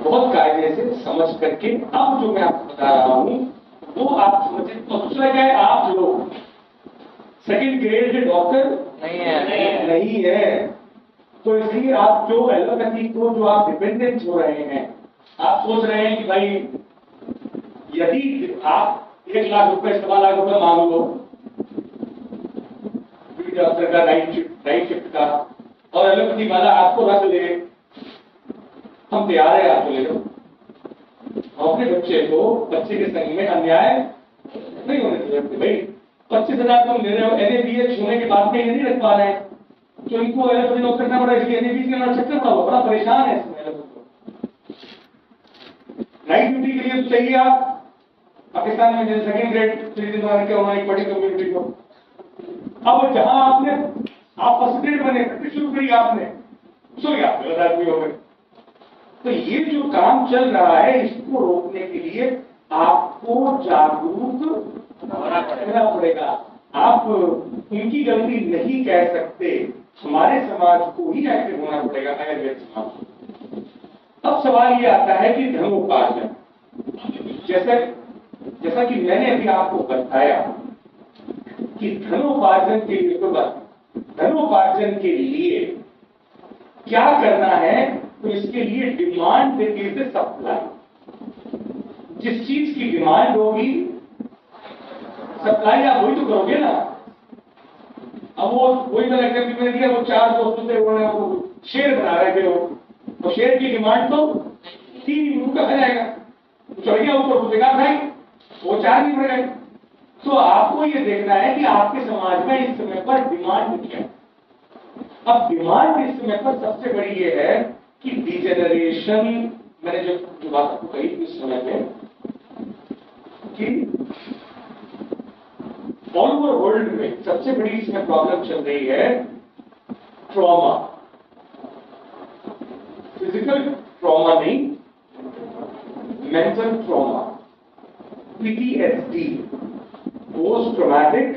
बहुत कायदे से समझ करके अब जो मैं आपको बता रहा हूं वो आप समझे। तो दूसरा क्या है, आप लोग सेकंड ग्रेड के डॉक्टर नहीं है। तो इसलिए आप जो एलोपैथी को जो आप डिपेंडेंट हो रहे हैं, आप सोच रहे हैं कि भाई यदि आप 1 लाख रुपए 1.25 लाख रुपए मांग लो डॉक्टर का नाइट शिफ्ट का, और एलोपैथी वाला आपको रख ले, हम तैयार है आपको ले लो। अपने बच्चे के संग में अन्याय नहीं होने चाहिए। भाई 25,000 तुम ले रहे हो, NABH होने के बाद में ये नहीं रख पा रहे हैं, तो इनको एलोपैथी नौकरी करना पड़ा, इसलिए NABH का चक्कर पड़ा, बड़ा परेशान है इसमें। नाइट ड्यूटी के लिए तो चाहिए आप पाकिस्तान में जैसे सेकंड ग्रेड सिटीजन बना के उन्होंने एक बड़ी कम्युनिटी को, अब जहां आपने आप फर्स्ट ग्रेड बने, प्रैक्टिस शुरू करी आपने, सो गया गलत आदमी हो गए। तो ये जो काम चल रहा है इसको रोकने के लिए आपको जागरूक रहना पड़ेगा। आप उनकी गलती नहीं कह सकते, हमारे समाज को ही एक्टिव होना पड़ेगा, आयुर्वेद समाज। अब सवाल ये आता है कि धनोपार्जन, जैसा कि मैंने अभी आपको बताया कि धनोपार्जन के लिए, तो धनोपार्जन के लिए क्या करना है, तो इसके लिए डिमांड देखिए से सप्लाई। जिस चीज की डिमांड होगी सप्लाई आप वही तो करोगे ना। अब वो वही मैंने एग्जाम्पल मैंने दिया, वो 4 दोस्तों से उन्होंने शेयर बना रहे थे, वो शेयर की डिमांड तो 3 मुंह का जाएगा, चढ़ गया ऊपर, बेकार भाई वो 4 नहीं बढ़ गए। तो आपको ये देखना है कि आपके समाज में इस समय पर डिमांड क्या है। अब डिमांड इस समय पर सबसे बड़ी ये है कि डिजेनरेशन, मैंने जो बात आपको कही इस समय में कि ऑल ओवर वर्ल्ड में सबसे बड़ी इसमें प्रॉब्लम चल रही है ट्रॉमा, फिजिकल ट्रॉमा नहीं, mental trauma, PTSD, post traumatic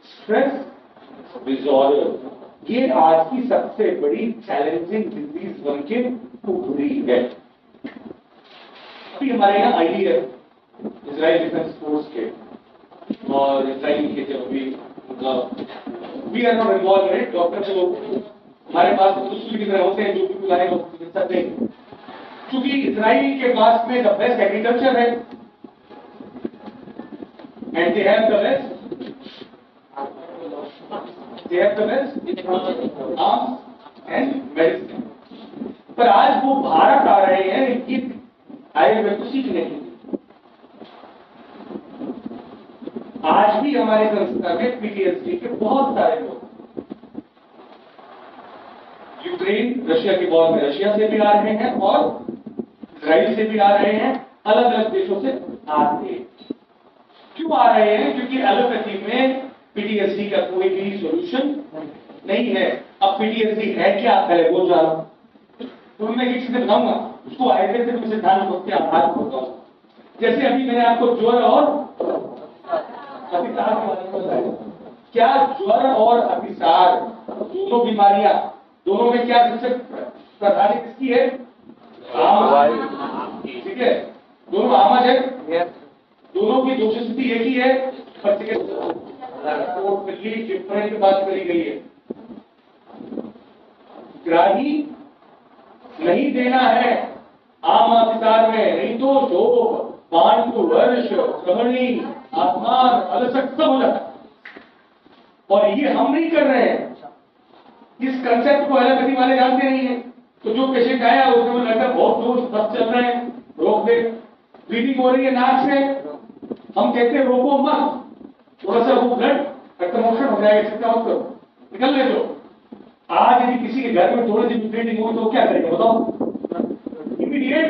stress disorder. ये आज की सबसे बड़ी चैलेंजिंग डिजीज बन के उभरी है। अभी हमारे यहाँ IDF, इजराइल डिफेंस फोर्स के, और इजराइल के जब भी we are not involve in it, doctor जो हमारे पास दूसरी की तरह होते हैं, जो भी बुलाए वो चिकित्सक नहीं, क्योंकि इजराइल के पास में द बेस्ट एग्रीकल्चर है and they have the best arms and medicine. पर आज वो भारत आ रहे हैं इनकी आयुर्वेद को सीखने के लिए। आज भी हमारे संस्था में PTSD के बहुत सारे लोग, यूक्रेन रशिया के वॉर में रशिया से भी आ रहे हैं और इजराइल से भी आ रहे हैं, अलग अलग देशों से आ रहे हैं। क्यों आ रहे हैं? क्योंकि एलोपैथी में PTSD का कोई भी सॉल्यूशन नहीं है। अब PTSD है क्या, पहले वो जानो, तो मैं किसी से बताऊंगा उसको आयुर्वेद से तुम सिद्धांत के आधार पर बताऊंगा। जैसे अभी मैंने आपको ज्वर और अतिसार के बारे में बताया, क्या ज्वर और अतिसार दोनों बीमारियां, दोनों में क्या सबसे प्रधान किसकी है? आम। ठीक है, दोनों आमज है, दोनों की दोष स्थिति एक ही है, डिफरेंट बात करी गई है। ग्राही नहीं देना है आम अतिसार में, नहीं तो शोक, पांडु, वर्ष, ग्रहणी, आत्मान, अलसक सब हो जाता है। और ये हम नहीं कर रहे हैं, इस कंसेप्ट को एलोपैथी वाले जानते नहीं है। तो जो पेशेंट आया उसमें लगता है बहुत जोर बस चल रहे हैं, रोक दे, ब्लीडिंग हो रही है नाक से, हम कहते हैं रोको मत, थोड़ा सा वो ब्लड रक्तमोक्षण हो जाएगा, चिंता मत करो, निकल ले दो। आज यदि किसी के घर में थोड़ी सी ब्लीडिंग हो तो क्या करेगा बताओ? इमीडिएट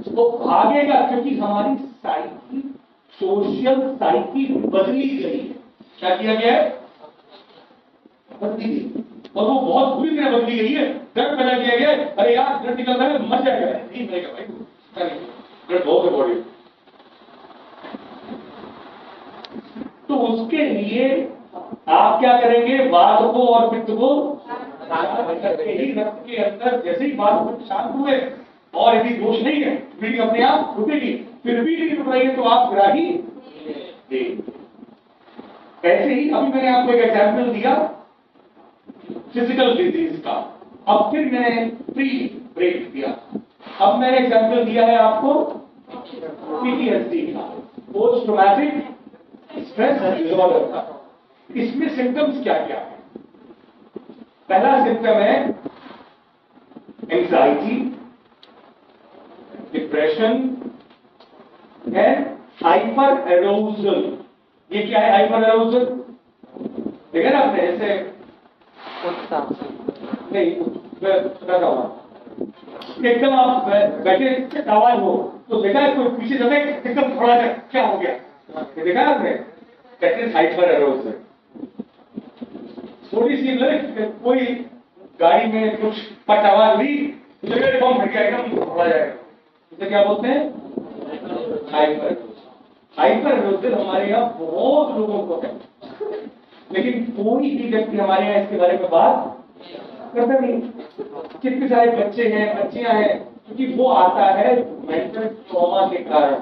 वो भागेगा, क्योंकि हमारी साइकी, सोशल साइकी बदली गई है। क्या किया गया है? बदली गई, और वो बहुत बुरी तरह बदली गई है। डर पैदा किया गया, अरे यार ब्लड निकल रहा है, मर जाएगा, नहीं मरेगा भाई, ब्लड बहुत है बॉडी। तो उसके लिए आप क्या करेंगे? वात को और पित्त को शांत करके ही, रक्त के अंदर जैसे ही वात पित्त शांत हुए और यदि दोष नहीं है, ब्लीडिंग अपने आप रुकेगी, फिर भी नहीं रुक रही है तो आप ग्राही देंगे। ऐसे ही अभी मैंने आपको एक एग्जाम्पल दिया फिजिकल डिजीज का, अब फिर मैंने प्री ब्रेक दिया, अब मैंने एग्जाम्पल दिया है आपको पीटीएसडी का, पोस्ट ट्रॉमेटिक स्ट्रेस डिसऑर्डर का। इसमें सिम्टम्स क्या क्या है? पहला सिम्टम है anxiety, depression and hyper aerogel. ये क्या है हाइपर एरोजल? देखा ना आपने, ऐसे नहीं एकदम आप बैठे आवाज हो तो देखा है कोई पीछे जाता है एकदम थोड़ा सा क्या हो गया, देखा है आपने? That is hyper aerogel. थोड़ी सी कोई गाड़ी में कुछ पट आवाज हुई तो बम फट गया, एकदम थोड़ा जाएगा, इसे क्या बोलते हैं? हाइपर। हाइपर एरोजल हमारे यहाँ बहुत लोगों को है, लेकिन कोई भी व्यक्ति हमारे यहाँ इसके बारे में बात करता नहीं। कितने सारे बच्चे हैं, बच्चियां हैं, क्योंकि वो आता है मेंटल ट्रॉमा के कारण,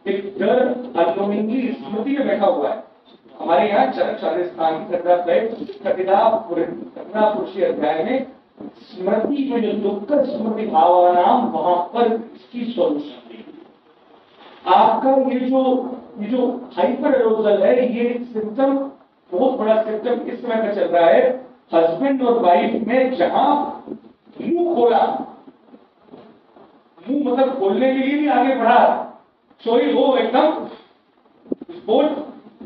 एक डर अनोइंगली स्मृति में बैठा हुआ है। हमारे यहाँ चरक राजस्थान की कटिला पुरुषी अध्याय में स्मृति में जो दुख स्मृति भावना, वहां पर इसकी सॉल्यूशन दी। आपका ये जो हाइपर एरोजल है, ये सिम्टम बहुत बड़ा सिम्टम इस समय का चल रहा है हस्बैंड और वाइफ में, जहां मुंह खोला, मुंह मतलब खोलने के लिए भी आगे बढ़ा, सोई हो एकदम बोल,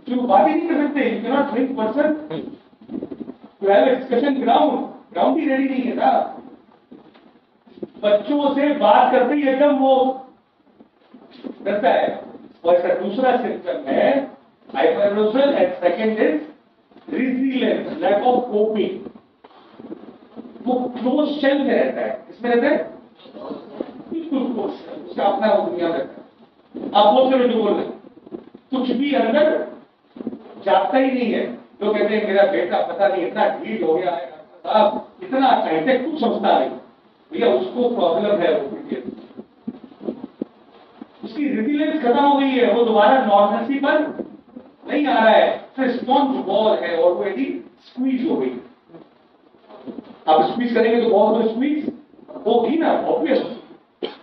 जो बात ही नहीं कर सकते, you can not bring person to have discussion, ground ही रेडी नहीं है ना। बच्चों से बात करते ही एकदम वो करता है। और इसका दूसरा सिम्टम है hyper arousal and second is resilience, lack of coping. वो क्लोज शेल में रहता है, इसमें रहता है बिल्कुल क्लोज शेल, उसका अपना वो दुनिया रहता है। आप बोल रहे हो बोल रहे, कुछ भी अंदर जाता ही नहीं है। लोग कहते हैं मेरा बेटा पता नहीं इतना ढीठ हो गया है, साहब इतना टाइट है, कुछ समझता नहीं। भैया उसको प्रॉब्लम है, उसकी रेजिलियंस खत्म हो गई है, वो दोबारा नॉर्मलसी पर नहीं आ रहा है, तो स्पॉन्ज बॉल है और वो यदि स्क्वीज हो गई, आप स्क्वीज करेंगे तो बहुत स्क्वीज होगी ना, ऑब्वियस।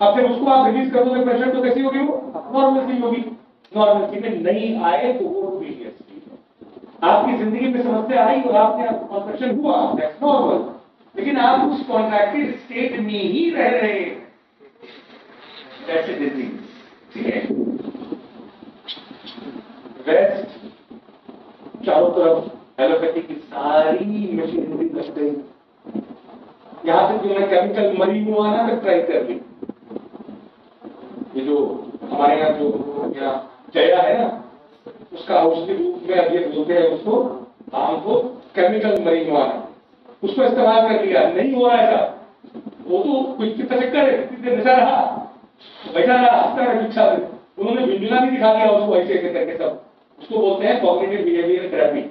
अब जब उसको आप रिलीज कर दोगे प्रेशर तो कैसी होगी? वो नॉर्मलसी होगी। नॉर्मलसी में नहीं आए तो वो पीटीएसडी। आपकी जिंदगी में समस्या आई और आपने कॉन्ट्रैक्शन हुआ, दैट्स नॉर्मल, लेकिन आप उस कॉन्ट्रैक्टेड स्टेट में ही रह रहे, दैट्स अ डिजीज। ठीक है, वेस्ट चारों तरफ एलोपैथी की सारी मशीनरी लग गई, यहां तक जो केमिकल मरीजुआना तक ट्राई कर ली। ये जो हमारे यहाँ जो जया है ना, उसका औषधि रूप में अब ये बोलते हैं उसको, आम को केमिकल मरीजुआना, उसको इस्तेमाल कर लिया, नहीं हो रहा ऐसा। वो तो कुछ चक्कर है, कितने नशा रहा, बैठा रहा, हंसता रहा शिक्षा में। उन्होंने झुंझुना भी दिखा दिया उसको ऐसे ऐसे करके सब। उसको बोलते हैं कॉग्निटिव बिहेवियर थेरेपी,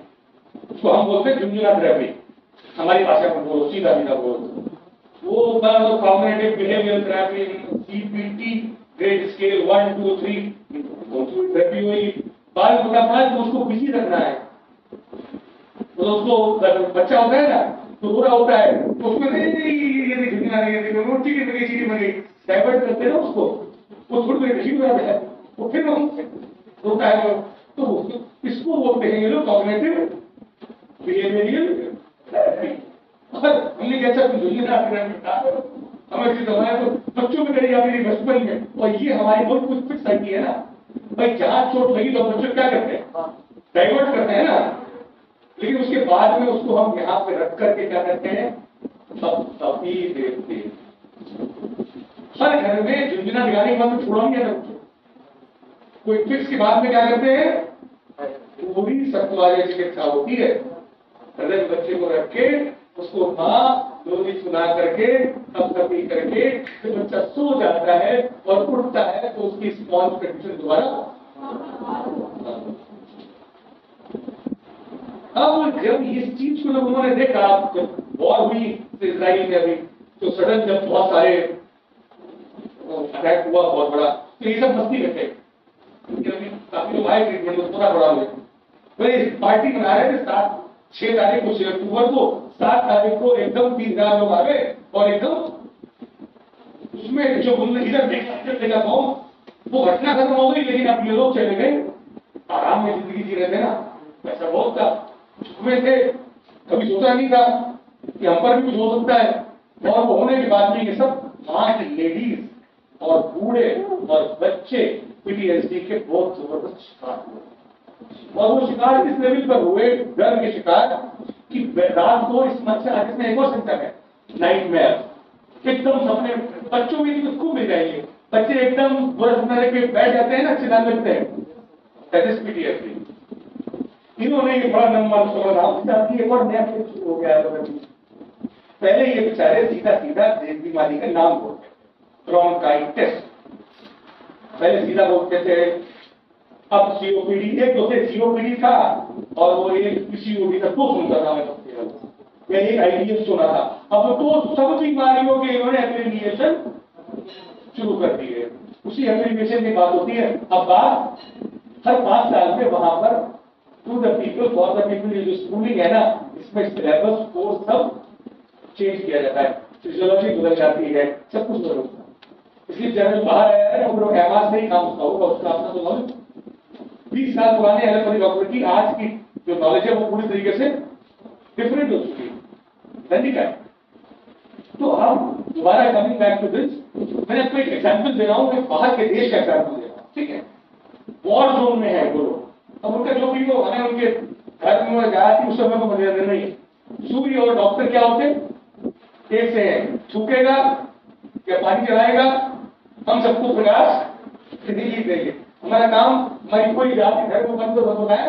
उसको हम बोलते हैं झुंझुना थेरेपी, हमारी भाषा में बोलो, सीधा सीधा बोलो। वो cognitive behaviour therapy, CBT grade scale 1 2 3 therapy हुई। बाल मोटा पड़ा तो उसको बिजी रखना है, तो उसको बच्चा होता है ना तो रो रहा होता है, तो उसको नहीं ये झुंझुना नहीं है, रोटी की बनी चीटी बनी, डाइवर्ट करते हैं ना उसको, वो थोड़ी देर ठीक हो जाता है, वो फिर होता है। तो इसको बोलते हैं ये लोग कॉग्निटिव बिहेवियरल थेरेपी। और हमने कैसा झुंझुना हमें ऐसी दवाएं तो बच्चों में करी जाती थी बचपन में, और ये हमारी बहुत कुछ फिक्स आती है ना भाई, जहां चोट लगी तो बच्चे क्या करते हैं? डाइवर्ट करते हैं ना। लेकिन उसके बाद में उसको हम यहाँ पे रख करके क्या करते हैं? तभी देखते हैं। हर घर में झुंझुना दिखाने के बाद में छोड़ा नहीं जाता, कोई फिक्स के बाद में क्या करते हैं? पूरी सत्वारी चिकित्सा होती है, हृदय बच्चे को रख के उसको माँ लोरी सुना करके तब तभी करके फिर बच्चा सो जाता है और उठता है तो उसकी स्पॉन्ज कंडीशन दोबारा। अब जब इस चीज को जब उन्होंने देखा, जब वॉर हुई इजराइल में अभी, तो सडन जब बहुत सारे अटैक हुआ बहुत बड़ा, तो ये सब मस्ती करते काफी लोग आए ट्रीटमेंट में, थोड़ा बड़ा हुए। पार्टी मना रहे थे 6 तारीख को, 6 अक्टूबर को, 7 तारीख को एकदम 30,000 लोग आ गए और एकदम उसमें जो इधर देखा वो घटना खत्म हो गई, लेकिन अब ये लोग चले गए आराम में, जिंदगी जी रहे थे ना, पैसा बहुत था, उसमें थे, कभी सोचा नहीं था कि हम पर भी कुछ हो सकता है। और वो होने के बाद में ये सब वहां के लेडीज और बूढ़े और बच्चे पीटीएसडी के बहुत जबरदस्त शिकार हुए। और वो शिकार किस लेवल पर हुए, डर के शिकार, कि रात को इस मच्छर, इसमें एक और सिम्टम है नाइटमेयर, एकदम सपने, बच्चों में भी खूब मिल जाएंगे, बच्चे एकदम बुरा सपना लेके बैठ जाते हैं ना, चिल्लाने लगते हैं, दैट इज पीटीएसडी। इन्होंने ये बड़ा नंबर समाधान, एक और नया शुरू हो गया है। पहले ये बेचारे सीधा सीधा बीमारी का नाम बोलते, ब्रोंकाइटिस, पहले सीधा बोलते थे। अब सीओपीडी, एक तो थे सीओपीडी था और वो एक सीओडी का तो सुनता था मैं एक आईडीएस सुना था। अब तो सब बीमारियों के इन्होंने एप्लीकेशन शुरू कर दी है, उसी एप्लीकेशन की बात होती है। अब बात हर 5 साल में वहां पर to the people for the people, ये जो स्कूलिंग है ना, इसमें सिलेबस कोर्स सब चेंज किया जाता है, फिजियोलॉजी बदल जाती है, सब कुछ बदल जाता है। इसलिए जनरल बाहर आया है, वो एमआर से ही काम होगा, उसका अपना तो नॉलेज 20 साल पुराने एलोपैथी डॉक्टर की आज की जो नॉलेज है वो पूरी तरीके से डिफरेंट हो चुकी है। तो अब दोबारा कमिंग बैक टू दिस, मैंने आपको एक एग्जांपल दे रहा हूं, मैं बाहर के देश का एग्जांपल दे रहा हूं, ठीक है। वॉर जोन में है वो लोग, अब उनका जो भी वो हमें उनके घर में गया थी उस समय को मजा नहीं। सूर्य और डॉक्टर क्या होते, एक से छूकेगा या पानी चलाएगा, हम सबको प्रकाश नहीं देंगे, हमारा काम, हमारी कोई जाति धर्म बंद होना है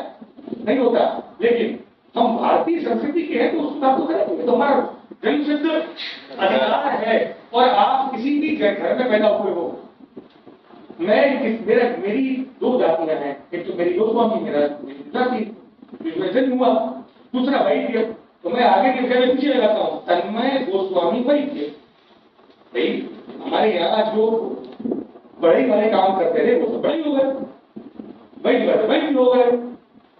नहीं होता। लेकिन हम भारतीय संस्कृति के हैं तो उसका तो करेंगे, तो हमारा जन्मसिद्ध अधिकार है। और आप किसी भी घर में पैदा हुए हो, मेरी 2 जातियां हैं, एक तो मेरी गोस्वामी, मेरा जाति जिसमें जन्म हुआ, दूसरा वैद्य, तो मैं आगे के जगह पीछे लगाता हूँ, तन्मय गोस्वामी वैद्य। भाई हमारे यहाँ जो बड़े वाले काम करते थे वो तो बड़े हो गए, वैद्य हो गए,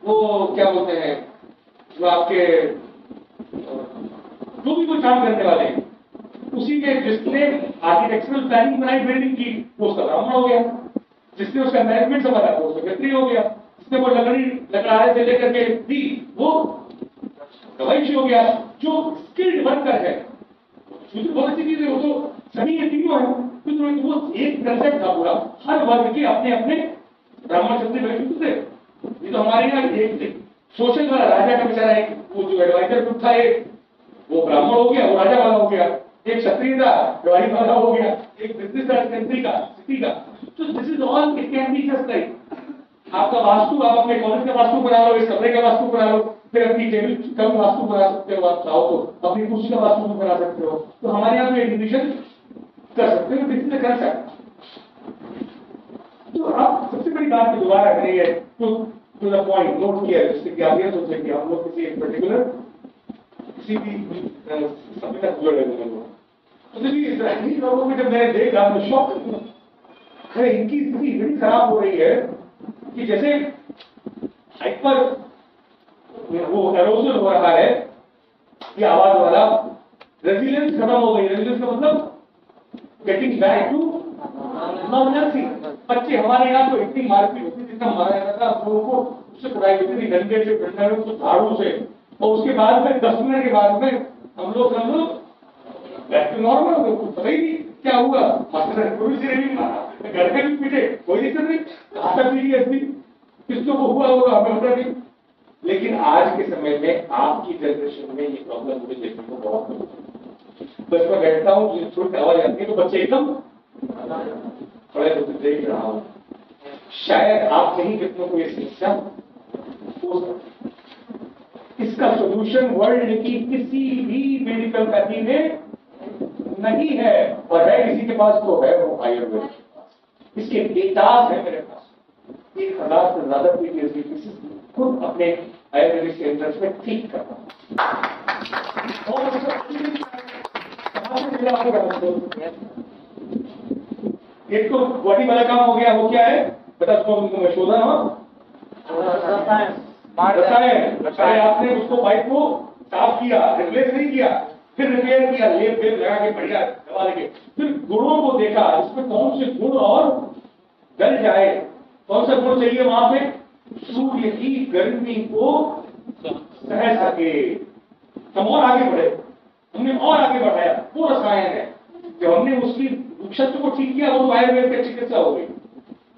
वो क्या बोलते हैं जो आपके जो भी कोई काम करने वाले हैं, उसी के जिसने आर्किटेक्चरल प्लानिंग बनाई बिल्डिंग की वो उसका ब्राह्मण हो गया, जिसने उसका मैनेजमेंट संभाला वो सेक्रेटरी हो गया, जिसने वो लकड़ारे से लेकर के दी वो वैश्य हो गया। जो स्किल्ड वर्कर है बहुत अच्छी चीज है, वो तो सभी ये तीनों है, तो वो एक कंसेप्ट था पूरा, हर वर्ग के अपने अपने ब्राह्मण क्षत्रिय वैश्य थे। ये तो हमारे यहाँ एक थे, सोशल वाला राजा का बेचारा एक वो जो एडवाइजर ग्रुप था, एक वो ब्राह्मण हो गया, वो राजा वाला हो गया, एक क्षत्रिय था एडवाइजर वाला हो गया, एक बिजनेस था कंट्री का सिटी का। तो this is all, it can be just like आपका वास्तु, आप अपने कॉलेज का वास्तु बना लो, इस कमरे का वास्तु बना लो, फिर अपनी टेबल का वास्तु बना सकते हो, आप चाहो तो अपनी कुर्सी का वास्तु बना सकते हो। तो हमारे यहाँ पे डिविजन कर सकते हो, दिस इज कर सकते। तो आप सबसे बड़ी बात तो दोबारा करेंगे टू द पॉइंट, नोट किया, जिससे कि आप ये सोचें कि हम लोग किसी एक पर्टिकुलर किसी भी सभ्यता से जुड़े हुए लोग। तो देखिए इस्राएली लोगों में जब मैंने देखा तो शौक, अरे इनकी स्थिति इतनी खराब हो रही है कि जैसे हाइपर वो एरोजन हो रहा है कि आवाज वाला, रेजिलियंस खत्म हो गई। रेजिलियंस का मतलब गेटिंग बैक टू नॉर्मलसी। बच्चे हमारे यहाँ तो इतनी मारपीट होती थी, जितना मारा जाता था लोगों को, उससे पढ़ाई होती थी डंडे से, डंडे में कुछ झाड़ू से, और उसके बाद में 10 मिनट के बाद में हम लोग बैक टू नॉर्मल हो गए। कुछ पता ही नहीं क्या हुआ, मास्टर कोई से नहीं मारा, घर में भी पीटे, कोई दिक्कत नहीं, खाता पीटी किसको को हुआ होगा हमें पता नहीं। लेकिन आज के समय में आपकी जनरेशन में ये प्रॉब्लम मुझे देखने को बहुत मिलती। बस मैं बैठता हूँ, छोटी आवाज आती है तो बच्चे एकदम खड़े होते देख रहा हूँ। शायद आप नहीं कितनों को ये समस्या हो सकती। इसका सोल्यूशन वर्ल्ड की किसी भी मेडिकल पैथी में नहीं है, और है किसी के पास तो है वो आयुर्वेद के पास। इसके डेटास है मेरे पास, 1000 से ज्यादा पीटीएसडी केसेस खुद अपने आयुर्वेदिक सेंटर्स में ठीक कर रहा हूं। एक तो बॉडी वाला काम हो गया, वो क्या है बता, उसको तुमको मैं शोधन हो रसायन। अरे आपने उसको पाइप को साफ किया, रिप्लेस नहीं किया, फिर रिपेयर किया, लेप वेप लगा के बढ़िया दवा लगे, फिर गुणों को देखा इसमें कौन से गुण और गल जाए, कौन सा गुण चाहिए वहां पे, सूर्य की गर्मी को सह सके। हम और आगे बढ़े, हमने और आगे बढ़ाया, वो रसायन है। जब हमने उसकी वृक्षत्व को ठीक किया, वो तो आयुर्वेद की चिकित्सा हो गई।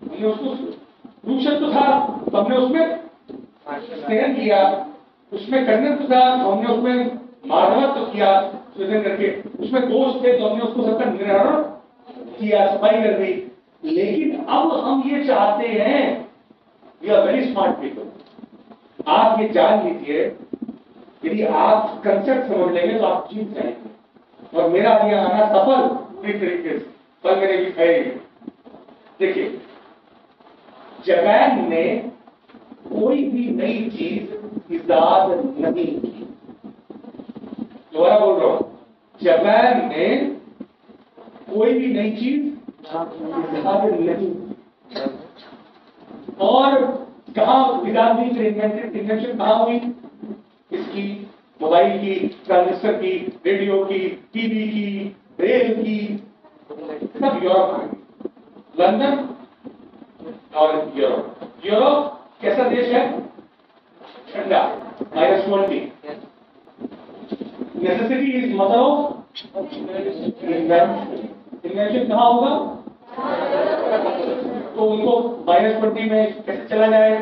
हमने उसको वृक्षत्व था तो हमने उसमें स्नेहन किया, उसमें कन्नत्व था तो हमने उसमें माधवत्व किया सृजन करके, उसमें दोष थे तो हमने उसको सबका निराकरण किया, सफाई कर दी। लेकिन अब हम ये चाहते हैं, we are very smart people, आप ये जान लीजिए, यदि आप कंसेप्ट समझ लेंगे तो आप जीत जाएंगे। और मेरा यहाँ आना सफल पूरी तरीके से, कल मैंने भी खाएगी। देखिए, जापान ने कोई भी नई चीज इजाद नहीं की, दोबारा बोल रहा हूं, जापान ने कोई भी नई चीज इजाद नहीं, और कहां विधान दी इन्वेंशन कहां हुई, इसकी मोबाइल की, ट्रांजिस्टर की, रेडियो की, टीवी की, रेल की, सब यूरोप में, लंदन और यूरोप। यूरोप कैसा देश है, ठंडा, -20। Necessity is mother of invention. Invention कहां होगा, तो उनको -20 में कैसे चला जाए,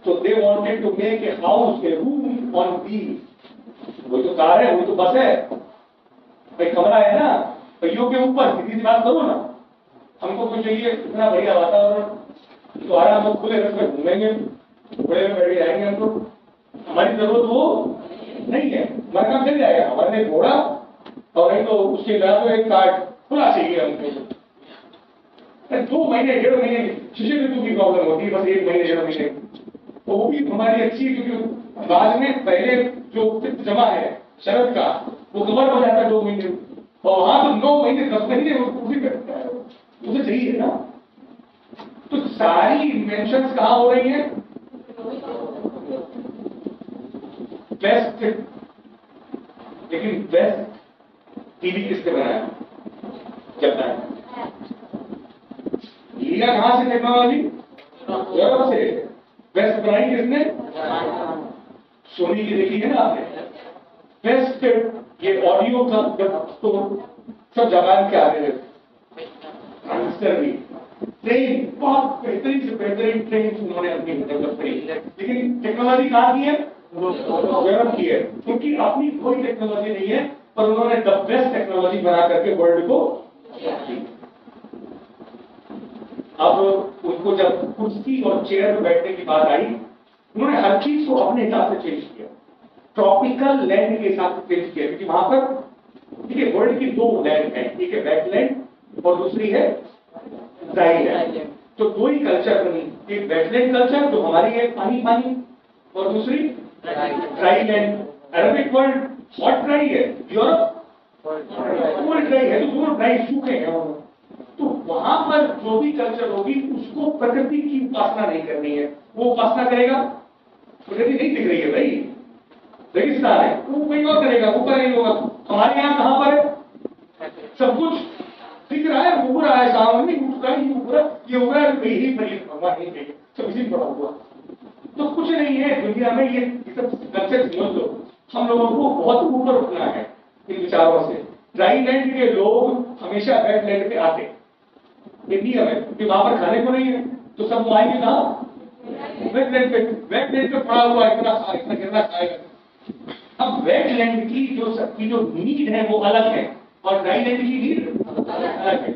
तो they wanted to make a house, a room on wheels. वो तो कार है, वो तो बस है, भाई कमरा है ना पहियों के ऊपर, सीधी सी बात करो ना, हमको कुछ चाहिए इतना बढ़िया वातावरण, तो आराम हम खुले रथ में घूमेंगे, घोड़े में बैठ जाएंगे, हमको हमारी जरूरत वो नहीं है, हमारा काम चल जाएगा, हमारे लिए घोड़ा और नहीं तो उसके बाद एक कार्ड खुला चाहिए हमको। 2 महीने 1.5 महीने शिशिर ऋतु की प्रॉब्लम होती है, बस 1 महीने 1.5 महीने, तो वो भी हमारी अच्छी है, क्योंकि बाद में पहले जो पित्त जमा है शरद का, वो कवर हो जाता है 2 महीने, और वहां तो 9 महीने 10 महीने मुझे चाहिए ना। तो सारी इन्वेंशंस कहां हो रही हैं, बेस्ट। लेकिन बेस्ट टीवी किसने बनाया, जापान। लिया कहां से टेक्नोलॉजी, यूरोप से। बेस्ट बनाई किसने, सोनी की देखी है ना आपने, बेस्ट ये ऑडियो का तो सब जापान के आ रहे हैं, ट्रांजिस्टर भी, ट्रेन बहुत बेहतरीन से बेहतरीन ट्रेन उन्होंने अपनी डेवलप करी, लेकिन टेक्नोलॉजी कहां की है, यूरोप की है, क्योंकि अपनी कोई टेक्नोलॉजी नहीं है, पर उन्होंने द बेस्ट टेक्नोलॉजी बना करके वर्ल्ड को दी। अब उनको जब कुर्सी और चेयर में बैठने की बात आई, उन्होंने हर चीज को अपने हिसाब से चेंज किया, ट्रॉपिकल लैंड के हिसाब से चेंज किया, क्योंकि वहां पर देखिए वर्ल्ड की 2 लैंड है, एक है वेटलैंड और दूसरी है ड्राई लैंड। तो 2 ही कल्चर बनी, एक वेटलैंड कल्चर जो हमारी है पानी पानी, और दूसरी dry land. Arabic world hot dry है, यूरोप कोल्ड ड्राई है, तो दोनों ड्राई सूखे हैं। तो वहां पर जो भी कल्चर होगी उसको प्रकृति की उपासना नहीं करनी है, वो उपासना करेगा, प्रकृति नहीं दिख रही है भाई, रेगिस्तान है, वो कोई और करेगा, वो नहीं होगा। हमारे यहाँ कहां पर है, सब कुछ दिख रहा है, उग रहा है, सामने उग रहा है, ये उग रहा है, यही भगवान नहीं चाहिए, सब इसी में पड़ा हुआ। तो कुछ नहीं है दुनिया में, ये सब कंसेप्ट समझ लो। हम लोगों को बहुत ऊपर उठना है इन विचारों से। ड्राई लैंड के लोग हमेशा वेट लैंड पे आते, ये नियम है, क्योंकि वहां पर खाने को नहीं है, तो सब वो आएंगे कहां, वेट लैंड पे। वेट लैंड पे पड़ा हुआ इतना गिरना खाएगा। अब वेट लैंड की जो नीड है वो अलग है, और ड्राई लैंड की नीड अलग है।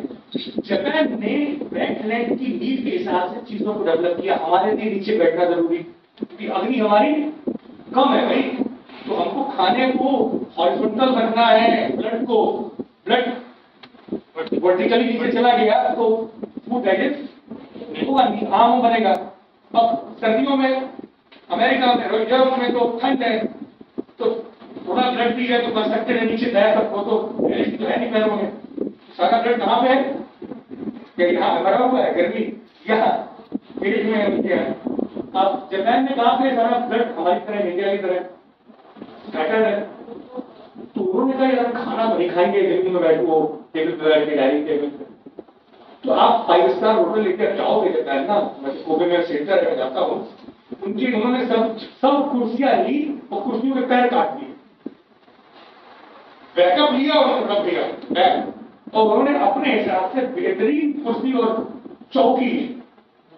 जापान ने वेटलैंड की नीड के हिसाब से चीजों को डेवलप किया। हमारे लिए नीचे बैठना जरूरी, क्योंकि अग्नि हमारी कम है भाई, तो हमको खाने को हॉरिजॉन्टल रखना है, ब्लड वर्टिकली नीचे चला गया तो फूड डाइजेस्ट होगा नहीं, आम बनेगा। अब सर्दियों में अमेरिका में, यूरोप में तो ठंड है, तो थोड़ा ब्लड भी है तो कर सकते हैं नीचे जाए, सबको तो है नहीं पैरों में। सारा ब्लड कहां पे है, कि यहाँ भरा हुआ है गर्मी, यहाँ फ्रिज में उनके अब जापान में कहा आपने सारा ब्लड हमारी तरह इंडिया की तरह स्कैटर्ड है, तो उन्होंने कहा यार खाना तो नहीं खाएंगे जमीन में बैठो टेबल पे बैठ के डाइनिंग टेबल पे, तो आप 5 स्टार होटल लेकर जाओगे जापान ना, मैं कोबे में सेंटर है जाता हूँ, उनकी उन्होंने सब कुर्सियां ली और कुर्सियों के पैर काट दिए, बैकअप लिया और रख दिया बैग, और उन्होंने अपने हिसाब से बेहतरीन कुर्सी और चौकी,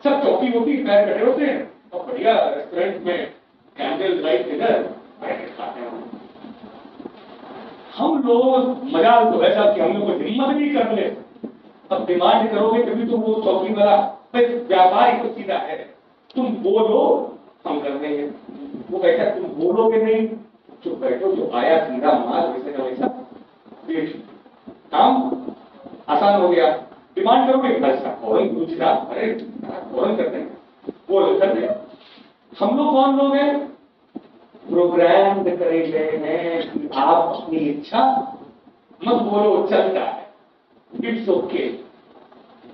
सब चौकी वोकी पैर कटे होते हैं और बढ़िया रेस्टोरेंट में कैंडल लाइट डिनर बैठ के खाते हैं। हम लोग मजाल तो ऐसा कि हम लोग को हिम्मत भी कर ले, अब डिमांड करोगे तभी तो वो चौकी वाला व्यापार ही तो सीधा है, तुम बोलो हम कर देंगे, वो कहता तुम बोलोगे नहीं, चुप बैठो, जो आया सीधा माल वैसे का वैसा बेच, काम आसान हो गया। डिमांड करोगे पैसा फौरन पूछना, अरे फौरन करते बोल करते। हम लोग कौन लोग हैं, प्रोग्राम करे गए हैं कि आप अपनी इच्छा मत बोलो, चलता है, इट्स ओके,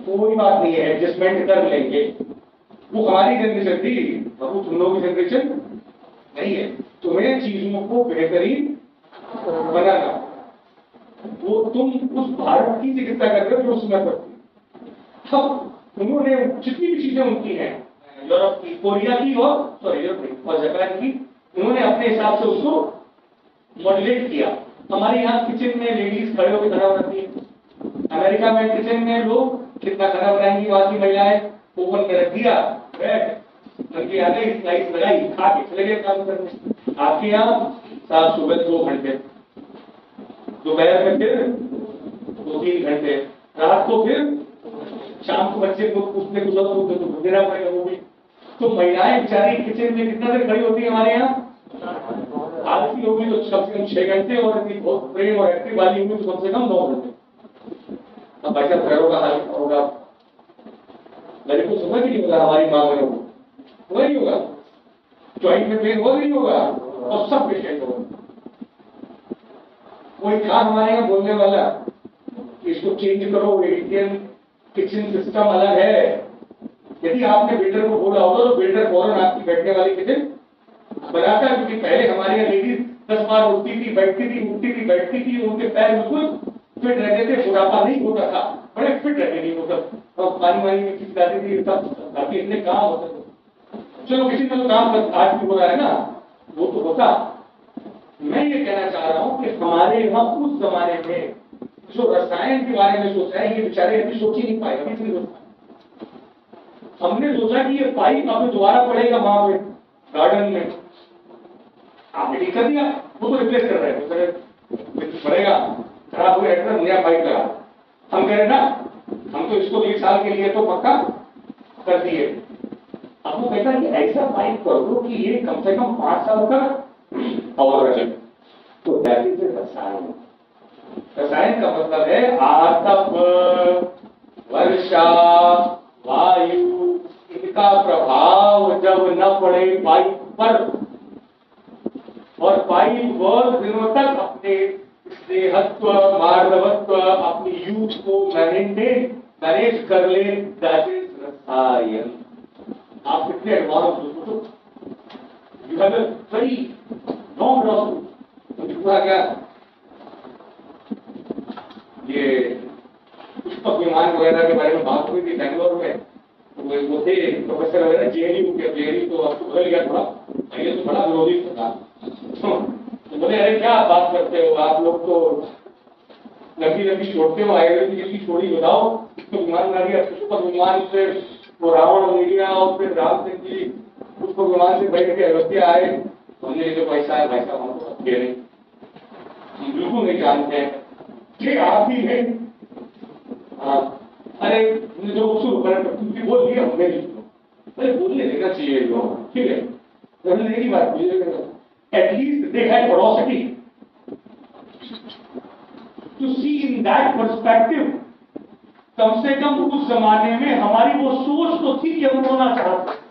कोई बात नहीं है, एडजस्टमेंट कर लेंगे। वो हमारी जनरेशन थी, वो तुम लोगों की जनरेशन नहीं है। तुम्हें चीजों को बेहतरीन बनाना, वो तुम उस भारत की चिकित्सा कर रहे हो जो उसमें पड़ती। अब उन्होंने जितनी भी चीजें उनकी हैं यूरोप की, कोरिया की और जापान की, उन्होंने अपने हिसाब से उसको मॉड्यूलेट किया। हमारे यहाँ किचन में लेडीज खड़े होकर खाना बनाती है, अमेरिका में किचन में लोग कितना खाना बनाएंगी, वहां की महिलाएं ओवन में रख दिया ब्रेड उनकी आ गई, स्लाइस लगाई, खा के चले गए काम करने। आपके यहाँ सात सुबह 2 घंटे, दोपहर में फिर 2-3 घंटे, रात को फिर शाम को बच्चे को पूछने कुछ और तो देना पड़ेगा वो भी। तो महिलाएं बेचारी किचन में कितना देर खड़ी होती है हमारे यहाँ, आलसी होगी तो कम से कम 6 घंटे, और बहुत प्रेम और एक्टिव वाली होगी तो कम से कम 9 घंटे। अब भाई साहब पैरों का हाल होगा, मेरे को समझ नहीं होगा, हमारी माँ में हुआ नहीं होगा, ज्वाइंट में पेन हुआ नहीं होगा, और सब पेशेंट होगा। कोई था हमारे यहाँ बोलने वाला इसको चेंज करो, इंडियन किचन सिस्टम अलग है। यदि आपने बिल्डर को बोला होगा तो बिल्डर फौरन आपकी बैठने वाली किचन बनाता है, क्योंकि पहले हमारे यहाँ लेडीज 10 बार उठती थी, बैठती थी, उठती थी, बैठती थी, उनके पैर बिल्कुल फिट रहते थे, बुढ़ापा नहीं होता था, बड़े फिट रहते थे वो सब, और पानी वानी में खींच जाती थी, सब बाकी इतने काम होते थे। चलो किसी में तो काम आज भी हो रहा है ना, वो तो होता। मैं ये कहना चाह रहा हूँ कि हमारे यहाँ उस जमाने में जो रसायन के बारे में सोचा है, ये बेचारे अभी सोच ही नहीं पाए, अभी नहीं सोच पाए। हमने सोचा कि ये पाइप अब दोबारा पड़ेगा वहां पे गार्डन में, आपने ठीक कर दिया, वो तो रिप्लेस कर रहे हैं, पड़ेगा खराब हुआ है, नया पाइप लगा। हम कह रहे ना, हम तो इसको 1 साल के लिए तो पक्का कर दिए। अब वो कहता है कि ऐसा पाइप कर दो कि ये कम से कम 5 साल का और रहे, तो दैट इज रसायन। रसायन का मतलब है आतप, वर्षा, वायु, इनका प्रभाव जब न पड़े पाइप पर, और पाइप बहुत दिनों तक अपने स्नेहत्व, मार्दवत्व, अपनी यूथ को मैनेज कर ले, दैट इज रसायन। आप कितने एडवांस हो, you have a very long loss. मुझे पूरा क्या ये पुष्पक विमान वगैरह के बारे में बात हुई थी बेंगलोर में, वो थे प्रोफेसर वगैरह, जेएनयू के, जेएनयू तो अब बदल गया थोड़ा, पहले तो बड़ा विरोधी था। तो बोले अरे क्या बात करते हो आप लोग, तो लंबी लंबी छोड़ते हो, आयुर्वेदिक की छोड़ी बताओ। तो विमान बना दिया, पुष्पक विमान से वो रावण बन गया, और फिर राम सिंह जी पुष्पक विमान से बैठ के अयोध्या आए। हमने जो पैसा है भाई साहब हमको दे नहीं, हम बिल्कुल नहीं जानते हैं कि आप भी है। अरे जो बोल दिया हमने नहीं, अरे बोलने देना चाहिए जो, ठीक है, बोलने की बात बोलिए। At least they had ferocity to see in that perspective. कम से कम उस जमाने में हमारी वो सोच तो थी कि हम होना चाहते।